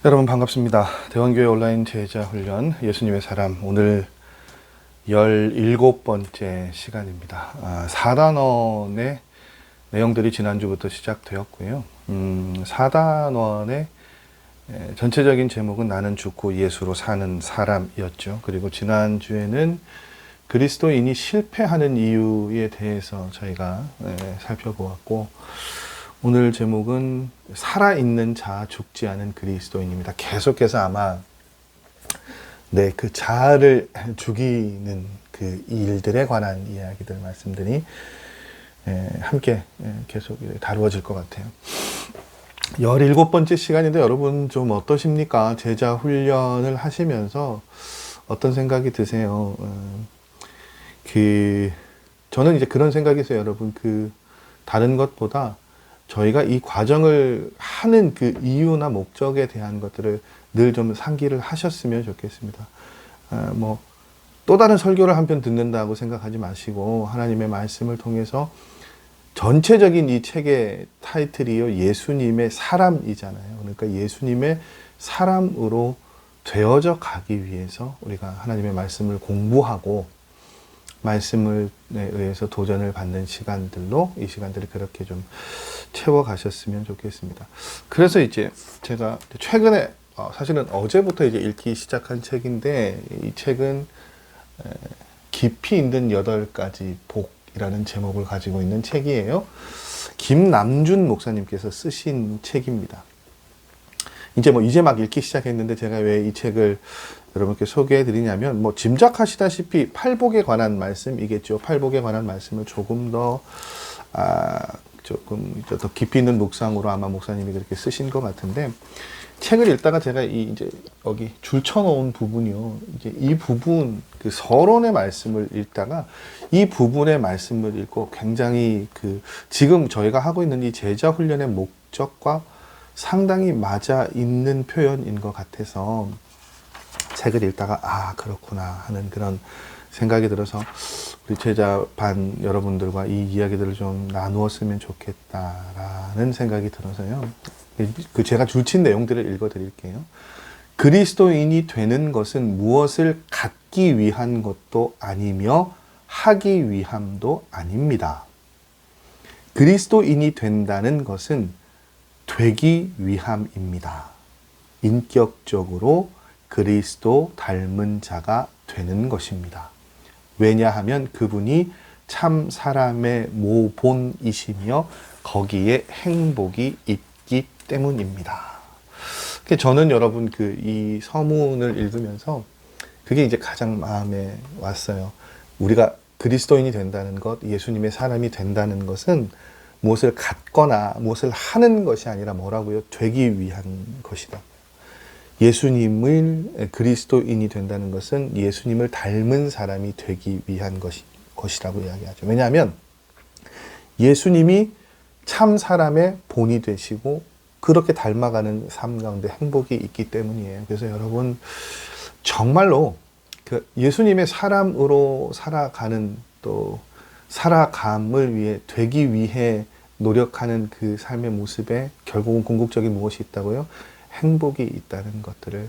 여러분 반갑습니다. 대원교회 온라인 제자 훈련 예수님의 사람, 오늘 17번째 시간입니다. 4단원의 내용들이 지난주부터 시작되었고요. 4단원의 전체적인 제목은 나는 죽고 예수로 사는 사람이었죠. 그리고 지난주에는 그리스도인이 실패하는 이유에 대해서 저희가 살펴보았고, 오늘 제목은 살아있는 자, 죽지 않은 그리스도인입니다. 계속해서 아마 그 자아를 죽이는 그 일들에 관한 이야기들, 말씀들이 함께 계속 다루어질 것 같아요. 17번째 시간인데 여러분 좀 어떠십니까? 제자 훈련을 하시면서 어떤 생각이 드세요? 저는 이제 그런 생각이 있어요, 여러분. 다른 것보다 저희가 이 과정을 하는 그 이유나 목적에 대한 것들을 늘 좀 상기를 하셨으면 좋겠습니다. 또 다른 설교를 한 편 듣는다고 생각하지 마시고, 하나님의 말씀을 통해서 전체적인 이 책의 타이틀이요, 예수님의 사람이잖아요. 그러니까 예수님의 사람으로 되어져 가기 위해서 우리가 하나님의 말씀을 공부하고 말씀을 의해서 도전을 받는 시간들로 이 시간들을 그렇게 좀 채워가셨으면 좋겠습니다. 그래서 이제 제가 최근에 사실은 어제부터 이제 읽기 시작한 책인데, 이 책은 깊이 있는 8가지 복이라는 제목을 가지고 있는 책이에요. 김남준 목사님께서 쓰신 책입니다. 이제 막 읽기 시작했는데 제가 왜 이 책을 여러분께 소개해 드리냐면, 짐작하시다시피 팔복에 관한 말씀이겠죠. 팔복에 관한 말씀을 조금 더 깊이 있는 묵상으로 아마 목사님이 그렇게 쓰신 것 같은데, 책을 읽다가 제가 이제 여기 줄쳐놓은 부분이요, 이제 이 부분, 그 서론의 말씀을 읽다가 이 부분의 말씀을 읽고 굉장히 지금 저희가 하고 있는 이 제자 훈련의 목적과 상당히 맞아 있는 표현인 것 같아서 책을 읽다가 그렇구나 하는 그런 생각이 들어서 우리 제자반 여러분들과 이 이야기들을 좀 나누었으면 좋겠다라는 생각이 들어서요. 제가 줄친 내용들을 읽어드릴게요. 그리스도인이 되는 것은 무엇을 갖기 위한 것도 아니며 하기 위함도 아닙니다. 그리스도인이 된다는 것은 되기 위함입니다. 인격적으로 그리스도 닮은 자가 되는 것입니다. 왜냐하면 그분이 참 사람의 모본이시며 거기에 행복이 있기 때문입니다. 저는 여러분 이 서문을 읽으면서 그게 이제 가장 마음에 왔어요. 우리가 그리스도인이 된다는 것, 예수님의 사람이 된다는 것은 무엇을 갖거나 무엇을 하는 것이 아니라 뭐라고요? 되기 위한 것이다. 예수님을 그리스도인이 된다는 것은 예수님을 닮은 사람이 되기 위한 것이라고 이야기하죠. 왜냐하면 예수님이 참 사람의 본이 되시고 그렇게 닮아가는 삶 가운데 행복이 있기 때문이에요. 그래서 여러분 정말로 예수님의 사람으로 살아가는, 또 살아감을 위해 되기 위해 노력하는 그 삶의 모습에 결국은 궁극적인 무엇이 있다고요? 행복이 있다는 것들을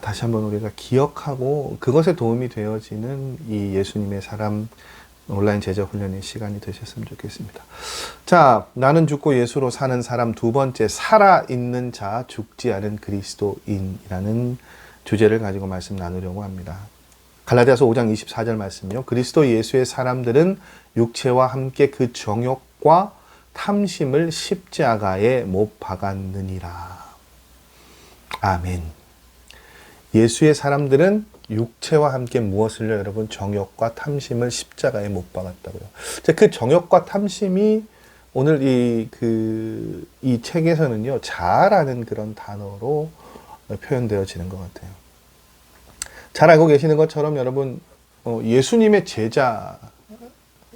다시 한번 우리가 기억하고 그것에 도움이 되어지는 이 예수님의 사람 온라인 제자 훈련의 시간이 되셨으면 좋겠습니다. 자, 나는 죽고 예수로 사는 사람, 두 번째, 살아있는 자, 죽지 않은 그리스도인이라는 주제를 가지고 말씀 나누려고 합니다. 갈라디아서 5장 24절 말씀이요. 그리스도 예수의 사람들은 육체와 함께 그 정욕과 탐심을 십자가에 못 박았느니라. 아멘. 예수의 사람들은 육체와 함께 무엇을요, 여러분? 정욕과 탐심을 십자가에 못 박았다고요. 그 정욕과 탐심이 오늘 이 책에서는요, 자아라는 그런 단어로 표현되어지는 것 같아요. 잘 알고 계시는 것처럼 여러분, 예수님의 제자,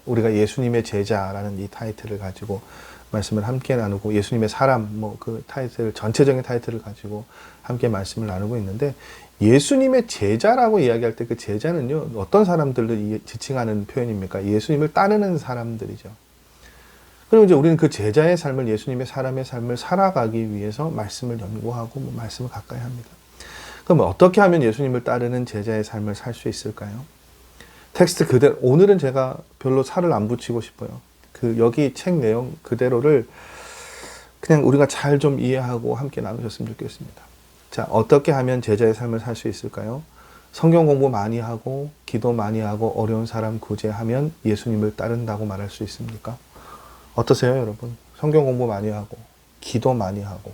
우리가 예수님의 제자라는 이 타이틀을 가지고 말씀을 함께 나누고, 예수님의 사람, 그 타이틀, 전체적인 타이틀을 가지고 함께 말씀을 나누고 있는데, 예수님의 제자라고 이야기할 때 그 제자는요, 어떤 사람들을 지칭하는 표현입니까? 예수님을 따르는 사람들이죠. 그리고 이제 우리는 그 제자의 삶을, 예수님의 사람의 삶을 살아가기 위해서 말씀을 연구하고 말씀을 가까이 합니다. 그럼 어떻게 하면 예수님을 따르는 제자의 삶을 살 수 있을까요? 텍스트 그대로, 오늘은 제가 별로 살을 안 붙이고 싶어요. 여기 책 내용 그대로를 그냥 우리가 잘 좀 이해하고 함께 나누셨으면 좋겠습니다. 자, 어떻게 하면 제자의 삶을 살 수 있을까요? 성경 공부 많이 하고, 기도 많이 하고, 어려운 사람 구제하면 예수님을 따른다고 말할 수 있습니까? 어떠세요, 여러분? 성경 공부 많이 하고, 기도 많이 하고,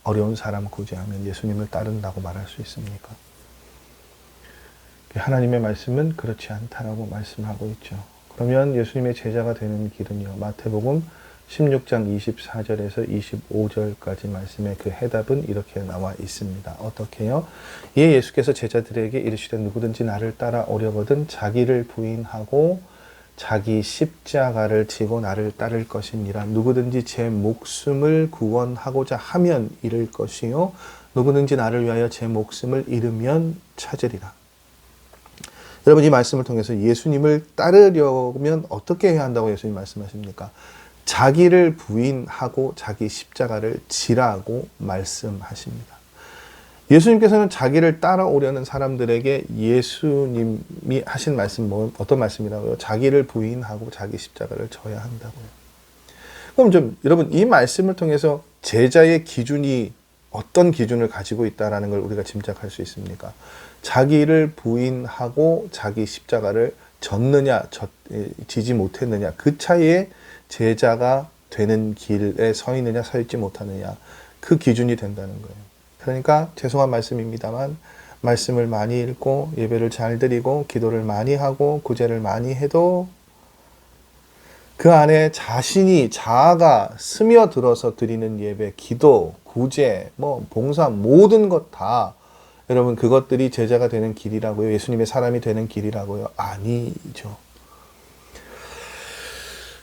어려운 사람 구제하면 예수님을 따른다고 말할 수 있습니까? 하나님의 말씀은 그렇지 않다라고 말씀하고 있죠. 그러면 예수님의 제자가 되는 길은요, 마태복음 16장 24절에서 25절까지 말씀의 그 해답은 이렇게 나와 있습니다. 어떻게요? 이에 예수께서 제자들에게 이르시되 누구든지 나를 따라 오려거든 자기를 부인하고 자기 십자가를 지고 나를 따를 것이니라. 누구든지 제 목숨을 구원하고자 하면 잃을 것이요 누구든지 나를 위하여 제 목숨을 잃으면 찾으리라. 여러분, 이 말씀을 통해서 예수님을 따르려면 어떻게 해야 한다고 예수님 말씀하십니까? 자기를 부인하고 자기 십자가를 지라고 말씀하십니다. 예수님께서는 자기를 따라오려는 사람들에게 예수님이 하신 말씀, 어떤 말씀이라고요? 자기를 부인하고 자기 십자가를 져야 한다고요. 그럼 여러분, 이 말씀을 통해서 제자의 기준이 어떤 기준을 가지고 있다는 걸 우리가 짐작할 수 있습니까? 자기를 부인하고 자기 십자가를 졌느냐, 지지 못했느냐, 그 차이에 제자가 되는 길에 서 있느냐, 서 있지 못하느냐, 그 기준이 된다는 거예요. 그러니까 죄송한 말씀입니다만 말씀을 많이 읽고 예배를 잘 드리고 기도를 많이 하고 구제를 많이 해도 그 안에 자아가 스며들어서 드리는 예배, 기도, 구제, 봉사, 모든 것 다 여러분, 그것들이 제자가 되는 길이라고요? 예수님의 사람이 되는 길이라고요? 아니죠.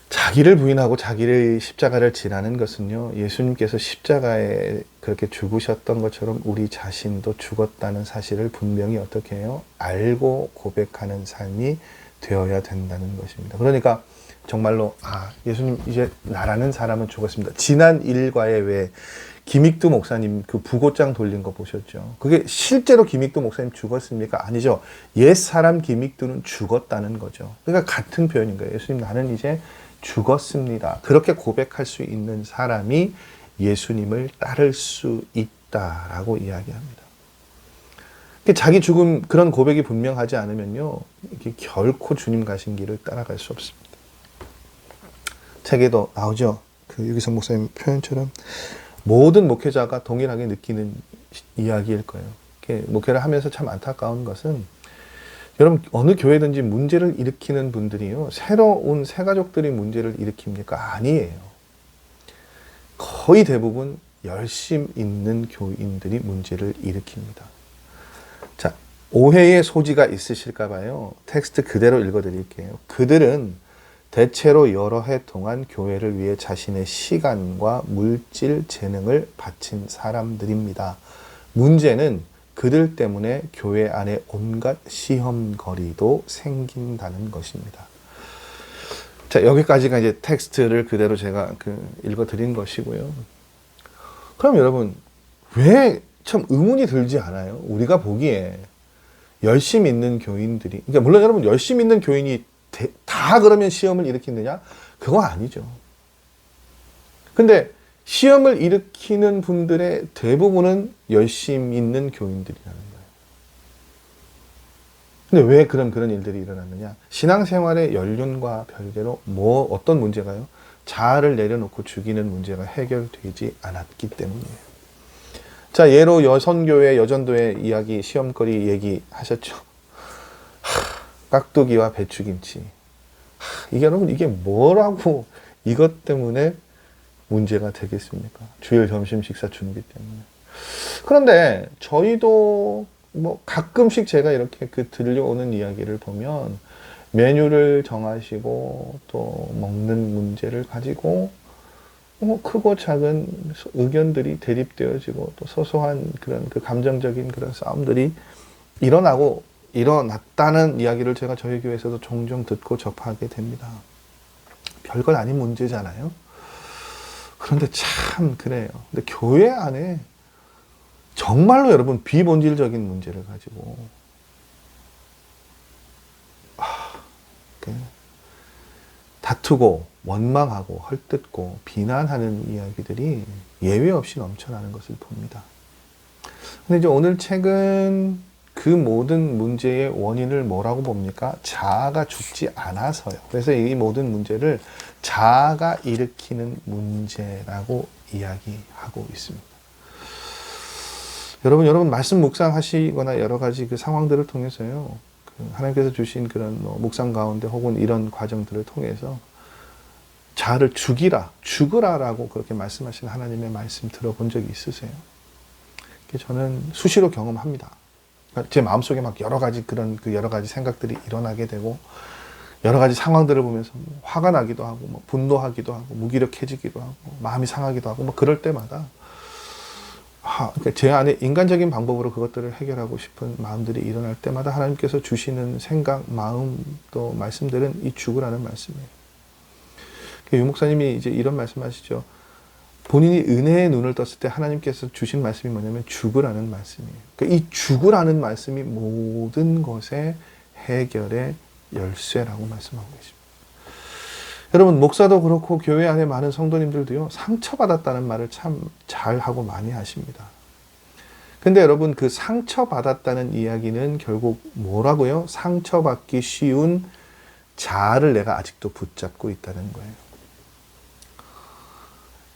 자기를 부인하고 자기를 십자가를 지라는 것은요, 예수님께서 십자가에 그렇게 죽으셨던 것처럼 우리 자신도 죽었다는 사실을 분명히 어떻게 해요? 알고 고백하는 삶이 되어야 된다는 것입니다. 그러니까 정말로 예수님 이제 나라는 사람은 죽었습니다. 지난 일과에 왜 김익두 목사님 그 부고장 돌린 거 보셨죠? 그게 실제로 김익두 목사님 죽었습니까? 아니죠. 옛사람 김익두는 죽었다는 거죠. 그러니까 같은 표현인 거예요. 예수님, 나는 이제 죽었습니다. 그렇게 고백할 수 있는 사람이 예수님을 따를 수 있다라고 이야기합니다. 자기 죽음, 그런 고백이 분명하지 않으면요, 이게 결코 주님 가신 길을 따라갈 수 없습니다. 책에도 나오죠. 유기성 목사님 표현처럼 모든 목회자가 동일하게 느끼는 이야기일 거예요. 목회를 하면서 참 안타까운 것은 여러분, 어느 교회든지 문제를 일으키는 분들이요, 새로운 새 가족들이 문제를 일으킵니까? 아니에요. 거의 대부분 열심 있는 교인들이 문제를 일으킵니다. 자, 오해의 소지가 있으실까 봐요. 텍스트 그대로 읽어드릴게요. 그들은 대체로 여러 해 동안 교회를 위해 자신의 시간과 물질, 재능을 바친 사람들입니다. 문제는 그들 때문에 교회 안에 온갖 시험거리도 생긴다는 것입니다. 자, 여기까지가 이제 텍스트를 그대로 제가 읽어드린 것이고요. 그럼 여러분, 왜 참 의문이 들지 않아요? 우리가 보기에 열심히 있는 교인들이, 그러니까 물론 여러분, 열심히 있는 교인이 다 그러면 시험을 일으키느냐? 그거 아니죠. 근데 시험을 일으키는 분들의 대부분은 열심히 있는 교인들이라는 거예요. 근데 왜 그런 일들이 일어났느냐? 신앙생활의 연륜과 별개로 어떤 문제가요? 자아를 내려놓고 죽이는 문제가 해결되지 않았기 때문이에요. 자, 예로 여선교회, 여전도회 이야기, 시험거리 얘기하셨죠. 깍두기와 배추김치. 이게 여러분, 이게 뭐라고 이것 때문에 문제가 되겠습니까? 주일 점심 식사 준비 때문에. 그런데 저희도 가끔씩 제가 이렇게 들려오는 이야기를 보면 메뉴를 정하시고 또 먹는 문제를 가지고 크고 작은 의견들이 대립되어지고 또 소소한 그런 감정적인 그런 싸움들이 일어났다는 이야기를 제가 저희 교회에서도 종종 듣고 접하게 됩니다. 별걸 아닌 문제잖아요. 그런데 참 그래요. 근데 교회 안에 정말로 여러분 비본질적인 문제를 가지고 다투고 원망하고 헐뜯고 비난하는 이야기들이 예외 없이 넘쳐나는 것을 봅니다. 근데 이제 오늘 책은 그 모든 문제의 원인을 뭐라고 봅니까? 자아가 죽지 않아서요. 그래서 이 모든 문제를 자아가 일으키는 문제라고 이야기하고 있습니다. 여러분 말씀 묵상하시거나 여러 가지 그 상황들을 통해서요. 하나님께서 주신 그런 묵상 가운데 혹은 이런 과정들을 통해서 자아를 죽으라라고 그렇게 말씀하시는 하나님의 말씀 들어본 적이 있으세요? 저는 수시로 경험합니다. 제 마음속에 막 여러 가지 여러 가지 생각들이 일어나게 되고 여러 가지 상황들을 보면서 화가 나기도 하고 분노하기도 하고 무기력해지기도 하고 마음이 상하기도 하고 그럴 때마다 그러니까 제 안에 인간적인 방법으로 그것들을 해결하고 싶은 마음들이 일어날 때마다 하나님께서 주시는 생각, 마음 또 말씀들은 이 죽으라는 말씀이에요. 유 목사님이 이제 이런 말씀하시죠. 본인이 은혜의 눈을 떴을 때 하나님께서 주신 말씀이 뭐냐면 죽으라는 말씀이에요. 그러니까 이 죽으라는 말씀이 모든 것의 해결의 열쇠라고 말씀하고 계십니다. 여러분 목사도 그렇고 교회 안에 많은 성도님들도요. 상처받았다는 말을 참 잘하고 많이 하십니다. 근데 여러분 그 상처받았다는 이야기는 결국 뭐라고요? 상처받기 쉬운 자아를 내가 아직도 붙잡고 있다는 거예요.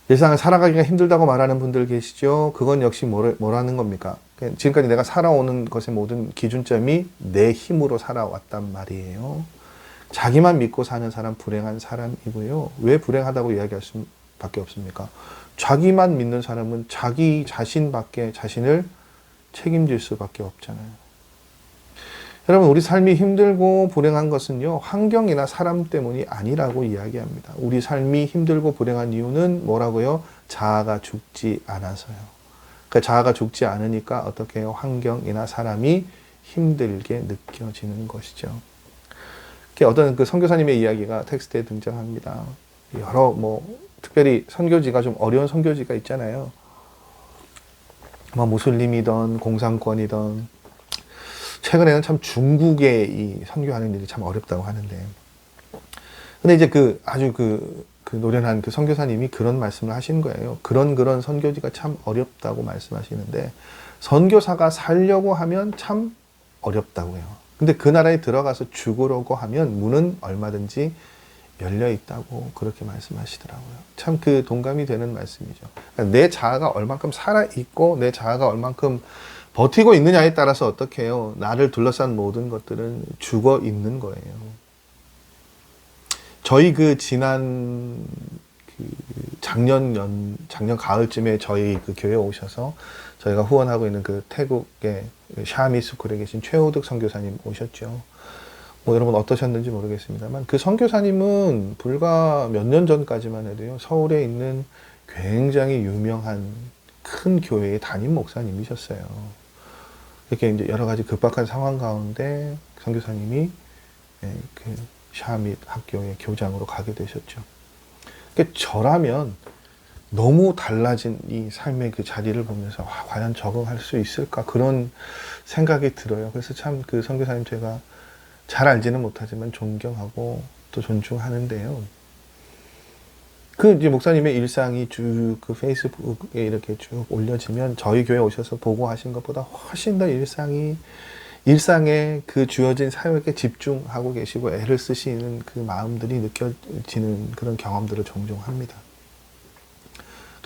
일상을 살아가기가 힘들다고 말하는 분들 계시죠? 그건 역시 뭐라는 겁니까? 지금까지 내가 살아오는 것의 모든 기준점이 내 힘으로 살아왔단 말이에요. 자기만 믿고 사는 사람 불행한 사람이고요. 왜 불행하다고 이야기할 수밖에 없습니까? 자기만 믿는 사람은 자기 자신밖에 자신을 책임질 수밖에 없잖아요. 여러분 우리 삶이 힘들고 불행한 것은요. 환경이나 사람 때문이 아니라고 이야기합니다. 우리 삶이 힘들고 불행한 이유는 뭐라고요? 자아가 죽지 않아서요. 그러니까 자아가 죽지 않으니까 어떻게 해요? 환경이나 사람이 힘들게 느껴지는 것이죠. 어떤 그 선교사님의 이야기가 텍스트에 등장합니다. 여러 특별히 선교지가 좀 어려운 선교지가 있잖아요. 무슬림이든 공산권이든 최근에는 참 중국에 이 선교하는 일이 참 어렵다고 하는데 근데 이제 아주 노련한 그 선교사님이 그런 말씀을 하시는 거예요. 그런 선교지가 참 어렵다고 말씀하시는데 선교사가 살려고 하면 참 어렵다고요. 근데 그 나라에 들어가서 죽으려고 하면 문은 얼마든지 열려 있다고 그렇게 말씀하시더라고요. 참 그 동감이 되는 말씀이죠. 그러니까 내 자아가 얼만큼 살아있고 내 자아가 얼만큼 버티고 있느냐에 따라서 어떻게 해요? 나를 둘러싼 모든 것들은 죽어 있는 거예요. 저희 지난 작년 가을쯤에 저희 교회에 오셔서 저희가 후원하고 있는 태국의 샤미 스쿨에 계신 최호득 선교사님 오셨죠. 여러분 어떠셨는지 모르겠습니다만 그 선교사님은 불과 몇 년 전까지만 해도요. 서울에 있는 굉장히 유명한 큰 교회의 담임 목사님이셨어요. 이렇게 이제 여러 가지 급박한 상황 가운데 선교사님이 샤밋 학교의 교장으로 가게 되셨죠. 그러니까 저라면 너무 달라진 이 삶의 그 자리를 보면서 과연 적응할 수 있을까 그런 생각이 들어요. 그래서 참 그 선교사님 제가 잘 알지는 못하지만 존경하고 또 존중하는데요. 이제 목사님의 일상이 쭉 페이스북에 이렇게 쭉 올려지면 저희 교회 오셔서 보고하신 것보다 훨씬 더 일상에 그 주어진 사역에 집중하고 계시고 애를 쓰시는 그 마음들이 느껴지는 그런 경험들을 종종 합니다.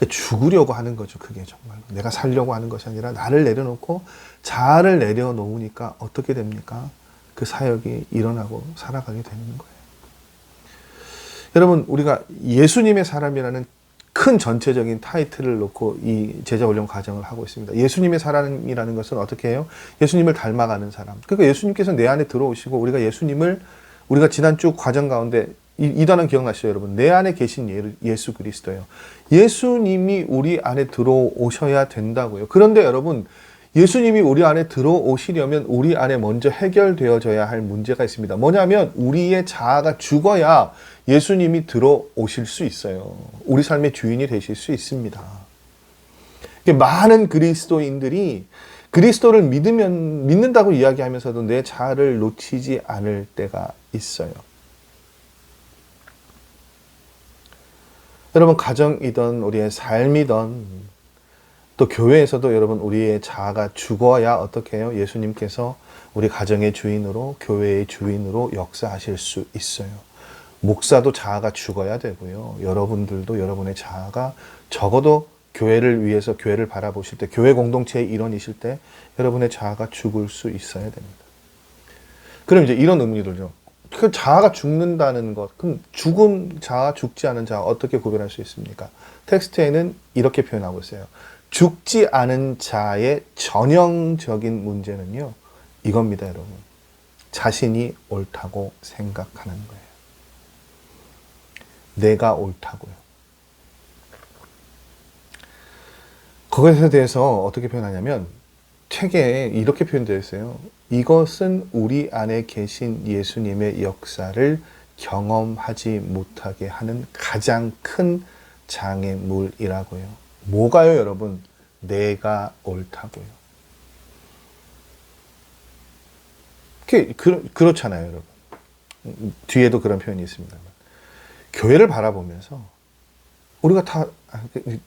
죽으려고 하는 거죠. 그게 정말 내가 살려고 하는 것이 아니라 나를 내려놓고 자아를 내려놓으니까 어떻게 됩니까? 그 사역이 일어나고 살아가게 되는 거예요. 여러분 우리가 예수님의 사람이라는 큰 전체적인 타이틀을 놓고 이 제자훈련 과정을 하고 있습니다. 예수님의 사람이라는 것은 어떻게 해요? 예수님을 닮아가는 사람. 그러니까 예수님께서 내 안에 들어오시고 우리가 지난 쭉 과정 가운데 이 단어 기억나시죠, 여러분? 내 안에 계신 예수 그리스도예요. 예수님이 우리 안에 들어오셔야 된다고요. 그런데 여러분 예수님이 우리 안에 들어오시려면 우리 안에 먼저 해결되어져야 할 문제가 있습니다. 뭐냐면 우리의 자아가 죽어야 예수님이 들어오실 수 있어요. 우리 삶의 주인이 되실 수 있습니다. 많은 그리스도인들이 그리스도를 믿는다고 이야기하면서도 내 자아를 놓치지 않을 때가 있어요. 여러분, 가정이든 우리의 삶이든 또 교회에서도 여러분 우리의 자아가 죽어야 어떻게 해요? 예수님께서 우리 가정의 주인으로, 교회의 주인으로 역사하실 수 있어요. 목사도 자아가 죽어야 되고요. 여러분들도 여러분의 자아가 적어도 교회를 위해서 교회를 바라보실 때, 교회 공동체의 일원이실 때 여러분의 자아가 죽을 수 있어야 됩니다. 그럼 이제 이런 의문이 들죠. 그 자아가 죽는다는 것, 그럼 죽은 자아, 죽지 않은 자아 어떻게 구별할 수 있습니까? 텍스트에는 이렇게 표현하고 있어요. 죽지 않은 자의 전형적인 문제는요, 이겁니다, 여러분. 자신이 옳다고 생각하는 거예요. 내가 옳다고요. 그것에 대해서 어떻게 표현하냐면 책에 이렇게 표현되어 있어요. 이것은 우리 안에 계신 예수님의 역사를 경험하지 못하게 하는 가장 큰 장애물이라고요. 뭐가요, 여러분? 내가 옳다고요. 그렇잖아요, 여러분. 뒤에도 그런 표현이 있습니다. 교회를 바라보면서 우리가 다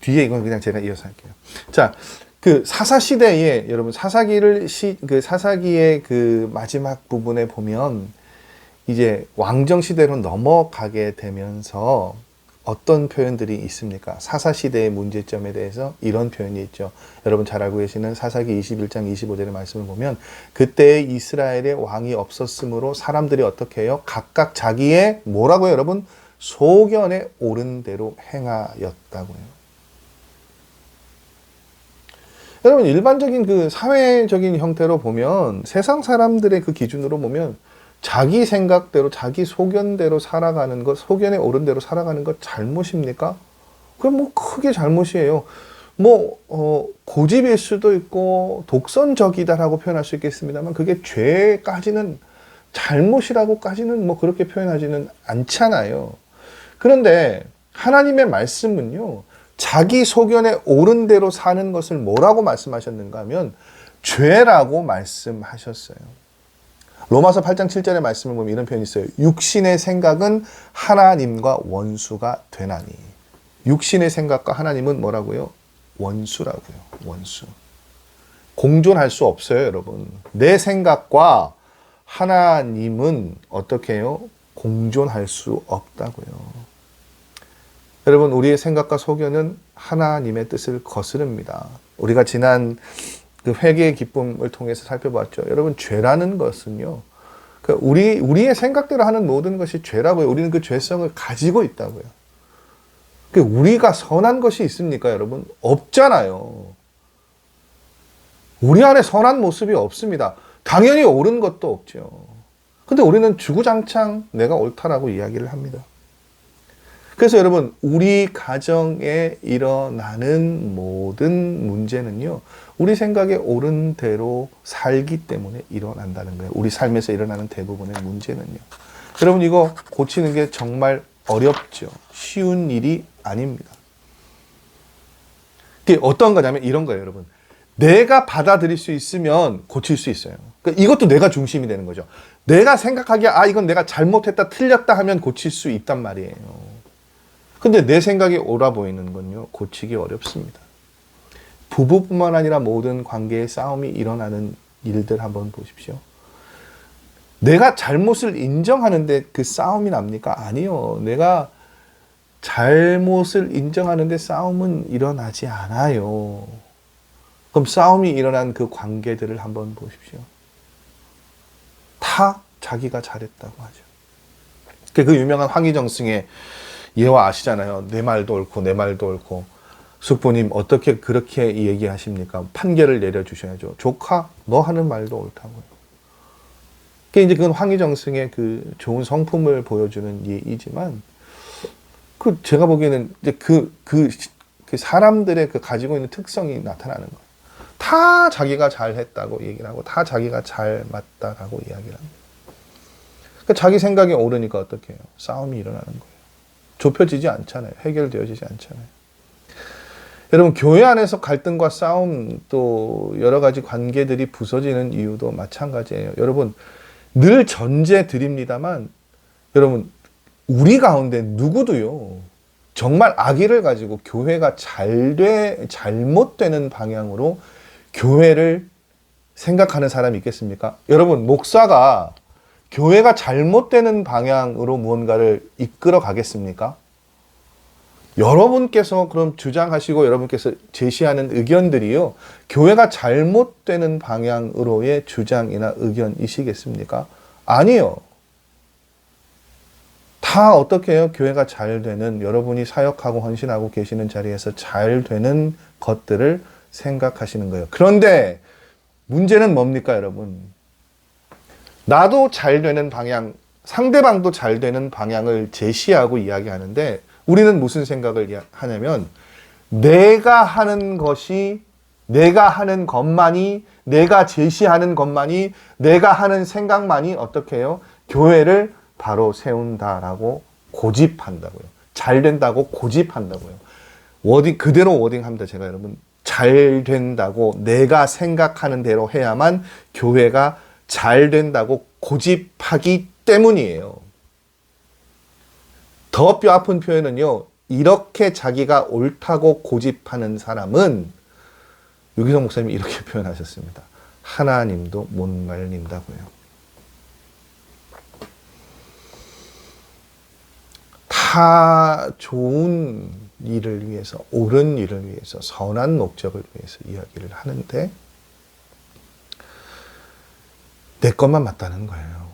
뒤에 이건 그냥 제가 이어서 할게요. 자, 그 사사 시대에 여러분 사사기의 그 마지막 부분에 보면 이제 왕정 시대로 넘어가게 되면서 어떤 표현들이 있습니까? 사사 시대의 문제점에 대해서 이런 표현이 있죠. 여러분 잘 알고 계시는 사사기 21장 25절의 말씀을 보면 그때 이스라엘에 왕이 없었으므로 사람들이 어떻게 해요? 각각 자기의 뭐라고요, 여러분? 소견에 옳은 대로 행하였다고요. 여러분, 일반적인 그 사회적인 형태로 보면 세상 사람들의 그 기준으로 보면 자기 생각대로 자기 소견대로 살아가는 것, 소견에 옳은 대로 살아가는 것 잘못입니까? 그럼 뭐 크게 잘못이에요. 고집일 수도 있고 독선적이다라고 표현할 수 있겠습니다만 그게 죄까지는 잘못이라고까지는 뭐 그렇게 표현하지는 않잖아요. 그런데 하나님의 말씀은요, 자기 소견에 옳은 대로 사는 것을 뭐라고 말씀하셨는가 하면 죄라고 말씀하셨어요. 로마서 8장 7절의 말씀을 보면 이런 표현이 있어요. 육신의 생각은 하나님과 원수가 되나니. 육신의 생각과 하나님은 뭐라고요? 원수라고요. 원수. 공존할 수 없어요, 여러분. 내 생각과 하나님은 어떻게 해요? 공존할 수 없다고요. 여러분, 우리의 생각과 소견은 하나님의 뜻을 거스릅니다. 우리가 지난 그 회개의 기쁨을 통해서 살펴봤죠. 여러분, 죄라는 것은요, 우리의 생각대로 하는 모든 것이 죄라고요. 우리는 그 죄성을 가지고 있다고요. 우리가 선한 것이 있습니까, 여러분? 없잖아요. 우리 안에 선한 모습이 없습니다. 당연히 옳은 것도 없죠. 근데 우리는 주구장창 내가 옳다라고 이야기를 합니다. 그래서 여러분, 우리 가정에 일어나는 모든 문제는요, 우리 생각에 옳은 대로 살기 때문에 일어난다는 거예요. 우리 삶에서 일어나는 대부분의 문제는요. 여러분, 이거 고치는 게 정말 어렵죠. 쉬운 일이 아닙니다. 그게 어떤 거냐면 이런 거예요, 여러분. 내가 받아들일 수 있으면 고칠 수 있어요. 그러니까 이것도 내가 중심이 되는 거죠. 내가 생각하기에 이건 내가 잘못했다, 틀렸다 하면 고칠 수 있단 말이에요. 근데 내 생각이 옳아 보이는 건요, 고치기 어렵습니다. 부부뿐만 아니라 모든 관계에 싸움이 일어나는 일들 한번 보십시오. 내가 잘못을 인정하는데 그 싸움이 납니까? 아니요. 내가 잘못을 인정하는데 싸움은 일어나지 않아요. 그럼 싸움이 일어난 그 관계들을 한번 보십시오. 다 자기가 잘했다고 하죠. 그 유명한 황희정승의 예화 아시잖아요. 내 말도 옳고 내 말도 옳고. 숙부님 어떻게 그렇게 얘기하십니까? 판결을 내려주셔야죠. 조카, 너 하는 말도 옳다고요. 이제 그건 황희정승의 그 좋은 성품을 보여주는 예이지만, 제가 보기에는 이제 그 사람들의 그 가지고 있는 특성이 나타나는 거예요. 다 자기가 잘했다고 얘기를 하고 다 자기가 잘 맞다라고 이야기를 합니다. 그러니까 자기 생각이 옳으니까 어떻게 해요? 싸움이 일어나는 거예요. 좁혀지지 않잖아요. 해결되어지지 않잖아요. 여러분, 교회 안에서 갈등과 싸움 또 여러 가지 관계들이 부서지는 이유도 마찬가지예요. 여러분, 늘 전제 드립니다만 여러분, 우리 가운데 누구도요, 정말 악의를 가지고 교회가 잘못되는 방향으로 교회를 생각하는 사람이 있겠습니까? 여러분, 목사가 교회가 잘못되는 방향으로 무언가를 이끌어 가겠습니까? 여러분께서 그럼 주장하시고 여러분께서 제시하는 의견들이요, 교회가 잘못되는 방향으로의 주장이나 의견이시겠습니까? 아니요. 다 어떻게 해요? 교회가 잘 되는, 여러분이 사역하고 헌신하고 계시는 자리에서 잘 되는 것들을 생각하시는 거예요. 그런데 문제는 뭡니까, 여러분? 나도 잘 되는 방향, 상대방도 잘 되는 방향을 제시하고 이야기하는데 우리는 무슨 생각을 하냐면 내가 하는 것이, 내가 하는 것만이, 내가 제시하는 것만이, 내가 하는 생각만이 어떻게 해요? 교회를 바로 세운다라고 고집한다고요. 잘 된다고 고집한다고요. 그대로 워딩합니다. 제가 여러분, 잘 된다고 내가 생각하는 대로 해야만 교회가 잘 된다고 고집하기 때문이에요. 더 뼈 아픈 표현은요, 이렇게 자기가 옳다고 고집하는 사람은 유기성 목사님이 이렇게 표현하셨습니다. 하나님도 못 말린다고요. 다 좋은 일을 위해서, 옳은 일을 위해서, 선한 목적을 위해서 이야기를 하는데 내 것만 맞다는 거예요.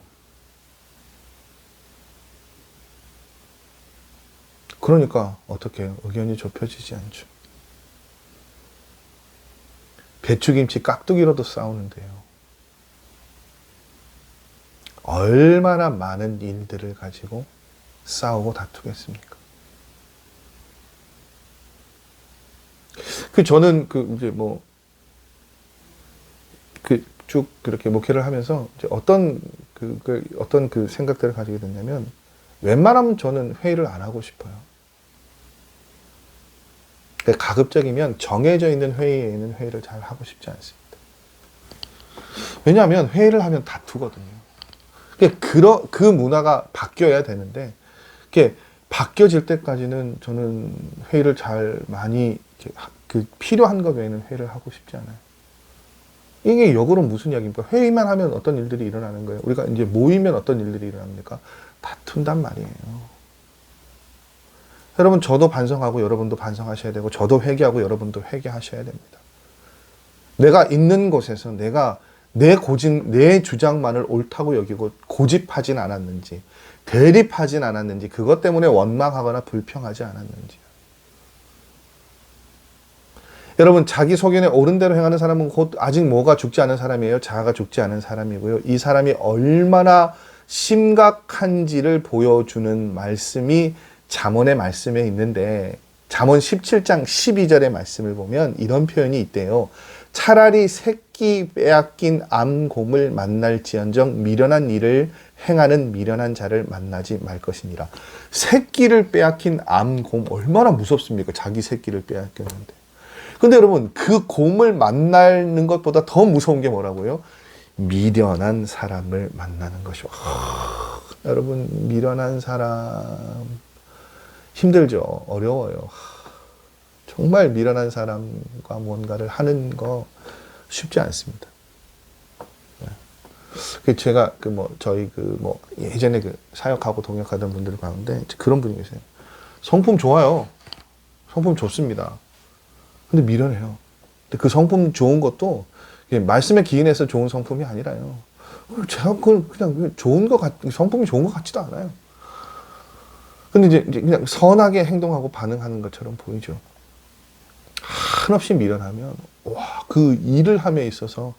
그러니까 어떻게 해요? 의견이 좁혀지지 않죠. 배추김치 깍두기로도 싸우는데요. 얼마나 많은 일들을 가지고 싸우고 다투겠습니까? 저는 쭉 그렇게 목회를 하면서 이제 어떤 생각들을 가지게 됐냐면, 웬만하면 저는 회의를 안 하고 싶어요. 가급적이면 정해져 있는 회의에는 회의를 잘 하고 싶지 않습니다. 왜냐하면 회의를 하면 다투거든요. 그 문화가 바뀌어야 되는데, 바뀌어질 때까지는 저는 회의를 많이 필요한 것 외에는 회의를 하고 싶지 않아요. 이게 역으로 무슨 이야기입니까? 회의만 하면 어떤 일들이 일어나는 거예요? 우리가 이제 모이면 어떤 일들이 일어납니까? 다툰단 말이에요. 여러분, 저도 반성하고 여러분도 반성하셔야 되고, 저도 회개하고 여러분도 회개하셔야 됩니다. 내가 있는 곳에서 내가 내 주장만을 옳다고 여기고 고집하진 않았는지, 대립하진 않았는지, 그것 때문에 원망하거나 불평하지 않았는지. 여러분, 자기 소견에 옳은 대로 행하는 사람은 곧 아직 뭐가 죽지 않은 사람이에요. 자아가 죽지 않은 사람이고요. 이 사람이 얼마나 심각한지를 보여주는 말씀이 잠언의 말씀에 있는데, 잠언 17장 12절의 말씀을 보면 이런 표현이 있대요. 차라리 새끼 빼앗긴 암곰을 만날지언정 미련한 일을 행하는 미련한 자를 만나지 말 것이니라. 새끼를 빼앗긴 암곰, 얼마나 무섭습니까? 자기 새끼를 빼앗겼는데. 근데 여러분, 그 곰을 만나는 것보다 더 무서운 게 뭐라고요? 미련한 사람을 만나는 것이요. 여러분, 미련한 사람 힘들죠. 어려워요. 정말 미련한 사람과 뭔가를 하는 거 쉽지 않습니다. 제가 저희 예전에 사역하고 동역하던 분들 가운데 그런 분이 계세요. 성품 좋아요. 성품 좋습니다. 근데 미련해요. 근데 그 성품 좋은 것도 말씀에 기인해서 좋은 성품이 아니라요. 제가 그냥 좋은 성품이 좋은 것 같지도 않아요. 근데 이제 그냥 선하게 행동하고 반응하는 것처럼 보이죠. 한없이 미련하면, 그 일을 함에 있어서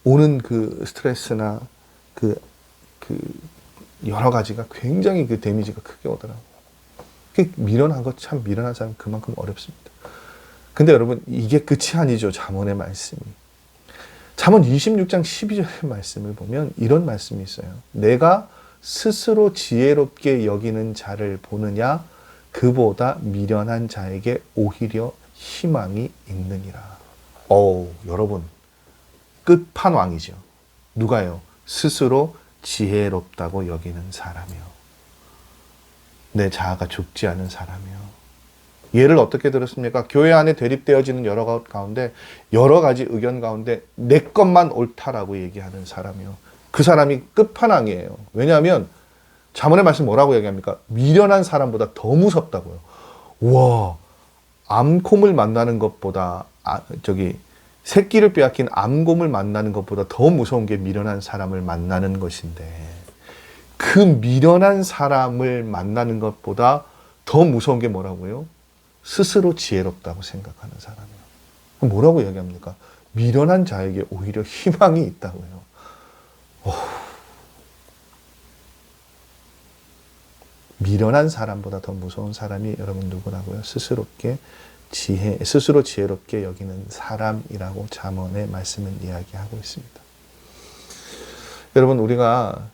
오는 그 스트레스나 여러 가지가 굉장히 데미지가 크게 오더라고요. 미련한 것, 참 미련한 사람 그만큼 어렵습니다. 근데 여러분, 이게 끝이 아니죠. 잠언의 말씀이. 잠언 26장 12절의 말씀을 보면 이런 말씀이 있어요. 내가 스스로 지혜롭게 여기는 자를 보느냐 그보다 미련한 자에게 오히려 희망이 있느니라. 여러분 끝판왕이죠. 누가요? 스스로 지혜롭다고 여기는 사람이요. 내 자아가 죽지 않은 사람이요. 예를 어떻게 들었습니까? 교회 안에 대립되어지는 여러 가운데 여러 가지 의견 가운데 내 것만 옳다라고 얘기하는 사람이요. 그 사람이 끝판왕이에요. 왜냐하면 잠언의 말씀 뭐라고 얘기합니까? 미련한 사람보다 더 무섭다고요. 와, 암곰을 만나는 것보다 새끼를 빼앗긴 암곰을 만나는 것보다 더 무서운 게 미련한 사람을 만나는 것인데 그 미련한 사람을 만나는 것보다 더 무서운 게 뭐라고요? 스스로 지혜롭다고 생각하는 사람이요. 뭐라고 얘기합니까? 미련한 자에게 오히려 희망이 있다고요. 미련한 사람보다 더 무서운 사람이 여러분 누구라고요? 스스로 지혜롭게 여기는 사람이라고 잠언의 말씀은 이야기하고 있습니다. 여러분 우리가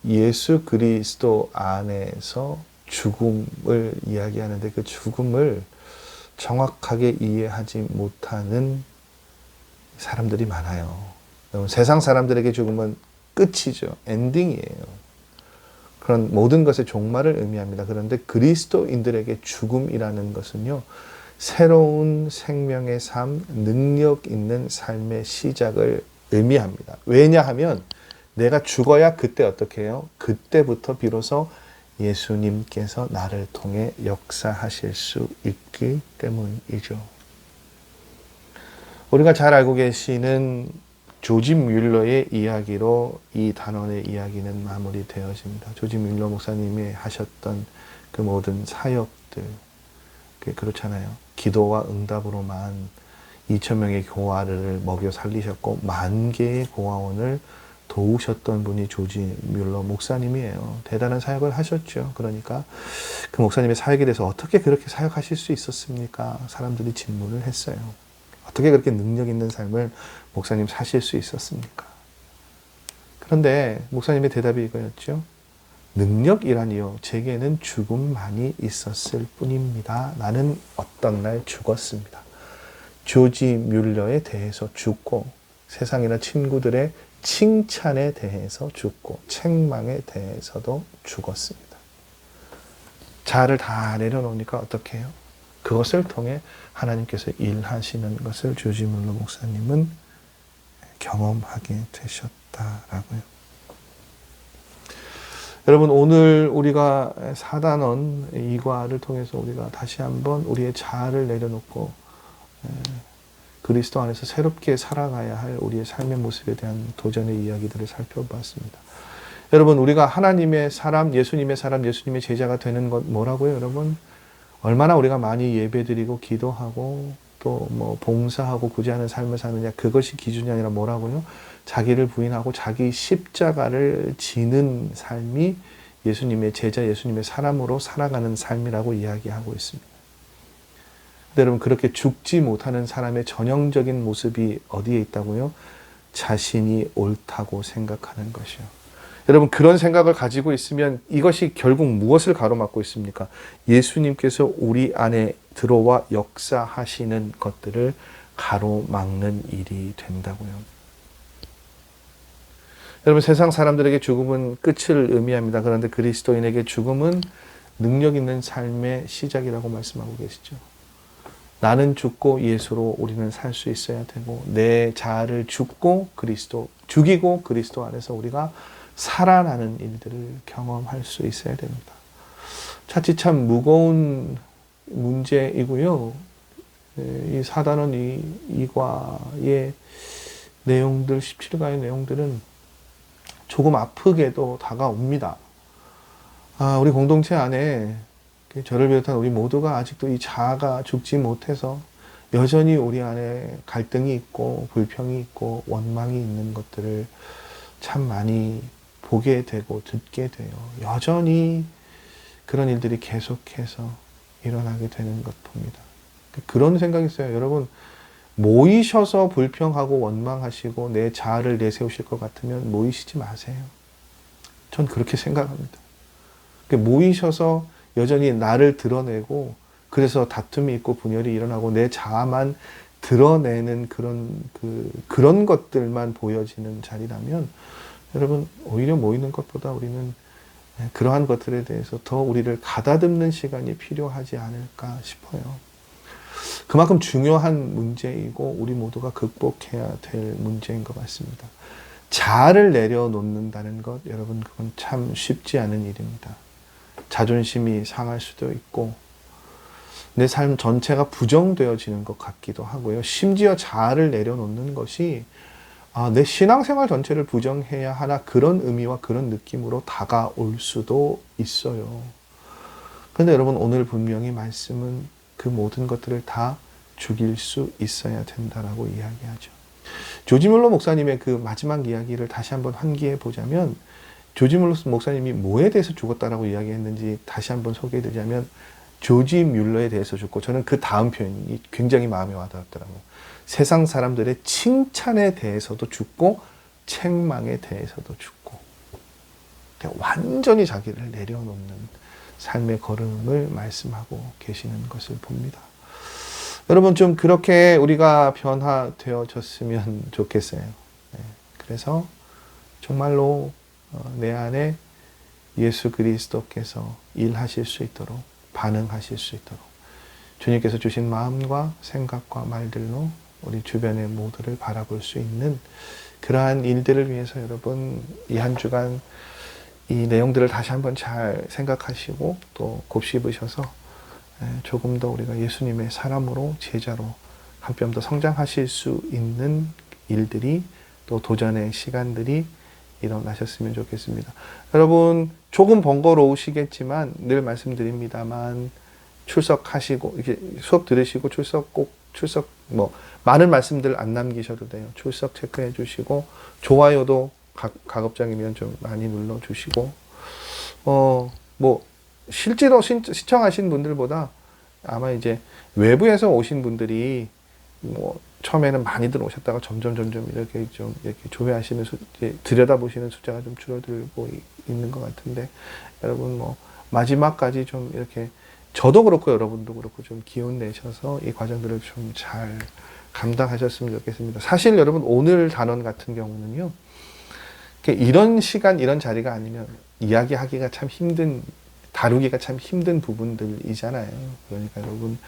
예수 그리스도 안에서 죽음을 이야기하는데 그 죽음을 정확하게 이해하지 못하는 사람들이 많아요. 세상 사람들에게 죽음은 끝이죠. 엔딩이에요. 그런 모든 것의 종말을 의미합니다. 그런데 그리스도인들에게 죽음이라는 것은요, 새로운 생명의 삶, 능력 있는 삶의 시작을 의미합니다. 왜냐하면 내가 죽어야 그때 어떻게 해요? 그때부터 비로소 예수님께서 나를 통해 역사하실 수 있기 때문이죠. 우리가 잘 알고 계시는 조지 뮬러의 이야기로 이 단원의 이야기는 마무리되어집니다. 조지 뮬러 목사님이 하셨던 그 모든 사역들, 그렇잖아요. 기도와 응답으로만 2,000명의 고아를 먹여 살리셨고 10,000개의 고아원을 도우셨던 분이 조지 뮬러 목사님이에요. 대단한 사역을 하셨죠. 그러니까 그 목사님의 사역에 대해서 어떻게 그렇게 사역하실 수 있었습니까? 사람들이 질문을 했어요. 어떻게 그렇게 능력 있는 삶을 목사님 사실 수 있었습니까? 그런데 목사님의 대답이 이거였죠. 능력이라니요. 제게는 죽음만이 있었을 뿐입니다. 나는 어떤 날 죽었습니다. 조지 뮬러에 대해서 죽고 세상이나 친구들의 칭찬에 대해서 죽고 책망에 대해서도 죽었습니다. 자아를 다 내려놓으니까 어떻게 해요? 그것을 통해 하나님께서 일하시는 것을 조지 뮬러 목사님은 경험하게 되셨다라고요. 여러분 오늘 우리가 4단원 이과를 통해서 우리가 다시 한번 우리의 자아를 내려놓고 그리스도 안에서 새롭게 살아가야 할 우리의 삶의 모습에 대한 도전의 이야기들을 살펴봤습니다. 여러분 우리가 하나님의 사람, 예수님의 제자가 되는 것 뭐라고요, 여러분? 얼마나 우리가 많이 예배드리고 기도하고 또 봉사하고 구제하는 삶을 사느냐, 그것이 기준이 아니라 뭐라고요? 자기를 부인하고 자기 십자가를 지는 삶이 예수님의 제자, 예수님의 사람으로 살아가는 삶이라고 이야기하고 있습니다. 근데 여러분 그렇게 죽지 못하는 사람의 전형적인 모습이 어디에 있다고요? 자신이 옳다고 생각하는 것이요. 여러분 그런 생각을 가지고 있으면 이것이 결국 무엇을 가로막고 있습니까? 예수님께서 우리 안에 들어와 역사하시는 것들을 가로막는 일이 된다고요. 여러분 세상 사람들에게 죽음은 끝을 의미합니다. 그런데 그리스도인에게 죽음은 능력 있는 삶의 시작이라고 말씀하고 계시죠. 나는 죽고 예수로 우리는 살 수 있어야 되고 내 자아를 죽이고 그리스도 안에서 우리가 살아나는 일들을 경험할 수 있어야 됩니다. 자칫 참 무거운 문제이고요. 이 4단원 이과의 내용들, 17가의 내용들은 조금 아프게도 다가옵니다. 우리 공동체 안에 저를 비롯한 우리 모두가 아직도 이 자아가 죽지 못해서 여전히 우리 안에 갈등이 있고 불평이 있고 원망이 있는 것들을 참 많이 보게 되고 듣게 돼요. 여전히 그런 일들이 계속해서 일어나게 되는 것 봅니다. 그런 생각이 있어요. 여러분 모이셔서 불평하고 원망하시고 내 자아를 내세우실 것 같으면 모이시지 마세요. 전 그렇게 생각합니다. 모이셔서 여전히 나를 드러내고 그래서 다툼이 있고 분열이 일어나고 내 자아만 드러내는 그런 것들만 보여지는 자리라면 여러분 오히려 모이는 것보다 우리는 그러한 것들에 대해서 더 우리를 가다듬는 시간이 필요하지 않을까 싶어요. 그만큼 중요한 문제이고 우리 모두가 극복해야 될 문제인 것 같습니다. 자아를 내려놓는다는 것, 여러분 그건 참 쉽지 않은 일입니다. 자존심이 상할 수도 있고 내 삶 전체가 부정되어지는 것 같기도 하고요. 심지어 자아를 내려놓는 것이 내 신앙생활 전체를 부정해야 하나 그런 의미와 그런 느낌으로 다가올 수도 있어요. 그런데 여러분 오늘 분명히 말씀은 그 모든 것들을 다 죽일 수 있어야 된다라고 이야기하죠. 조지 뮬러 목사님의 그 마지막 이야기를 다시 한번 환기해 보자면 조지 뮬러 목사님이 뭐에 대해서 죽었다라고 이야기했는지 다시 한번 소개해 드리자면 조지 뮬러에 대해서 죽고 저는 그 다음 표현이 굉장히 마음에 와닿았더라고요. 세상 사람들의 칭찬에 대해서도 죽고 책망에 대해서도 죽고 완전히 자기를 내려놓는 삶의 걸음을 말씀하고 계시는 것을 봅니다. 여러분 좀 그렇게 우리가 변화되어졌으면 좋겠어요. 그래서 정말로 내 안에 예수 그리스도께서 일하실 수 있도록 반응하실 수 있도록 주님께서 주신 마음과 생각과 말들로 우리 주변의 모두를 바라볼 수 있는 그러한 일들을 위해서 여러분 이 한 주간 이 내용들을 다시 한번 잘 생각하시고 또 곱씹으셔서 조금 더 우리가 예수님의 사람으로 제자로 한 뼘 더 성장하실 수 있는 일들이 또 도전의 시간들이 일어나셨으면 좋겠습니다. 여러분 조금 번거로우시겠지만 늘 말씀드립니다만 출석하시고 이렇게 수업 들으시고 출석 많은 말씀들 안 남기셔도 돼요. 출석 체크해 주시고 좋아요도 가급적이면 좀 많이 눌러 주시고 실제로 시청하신 분들보다 아마 이제 외부에서 오신 분들이 처음에는 많이들 오셨다가 점점 이렇게 조회하시는 들여다보시는 숫자가 좀 줄어들고 있는 것 같은데 여러분 마지막까지 좀 이렇게 저도 그렇고 여러분도 그렇고 좀 기운 내셔서 이 과정들을 좀 잘 감당하셨으면 좋겠습니다. 사실 여러분 오늘 단원 같은 경우는요 이런 시간 이런 자리가 아니면 이야기하기가 참 힘든 다루기가 참 힘든 부분들이잖아요. 그러니까 여러분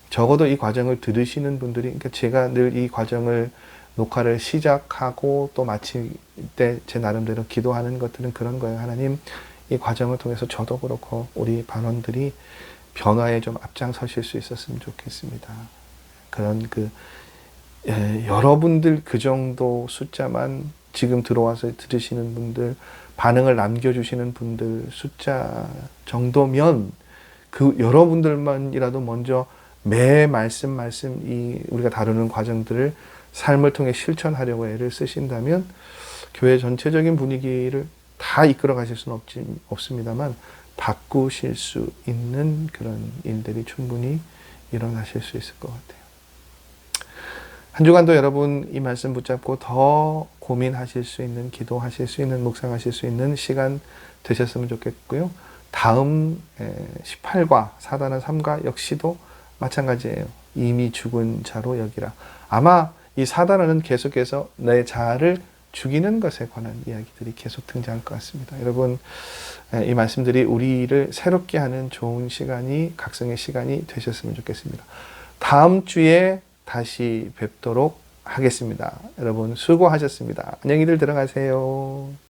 적어도 이 과정을 들으시는 분들이 그러니까 제가 늘 이 과정을 녹화를 시작하고 또 마칠 때 제 나름대로 기도하는 것들은 그런 거예요. 하나님 이 과정을 통해서 저도 그렇고 우리 반원들이 변화에 좀 앞장서실 수 있었으면 좋겠습니다. 그런 여러분들 그 정도 숫자만 지금 들어와서 들으시는 분들 반응을 남겨주시는 분들 숫자 정도면 그 여러분들만이라도 먼저 매 말씀 이 우리가 다루는 과정들을 삶을 통해 실천하려고 애를 쓰신다면 교회 전체적인 분위기를 다 이끌어 가실 수는 없습니다만 바꾸실 수 있는 그런 일들이 충분히 일어나실 수 있을 것 같아요. 한 주간도 여러분 이 말씀 붙잡고 더 고민하실 수 있는, 기도하실 수 있는, 묵상하실 수 있는 시간 되셨으면 좋겠고요. 다음 18과 사단의 삶과 역시도 마찬가지예요. 이미 죽은 자로 여기라. 아마 이 사단은 계속해서 내 자아를 죽이는 것에 관한 이야기들이 계속 등장할 것 같습니다. 여러분 이 말씀들이 우리를 새롭게 하는 좋은 시간이 각성의 시간이 되셨으면 좋겠습니다. 다음 주에 다시 뵙도록 하겠습니다. 여러분 수고하셨습니다. 안녕히들 들어가세요.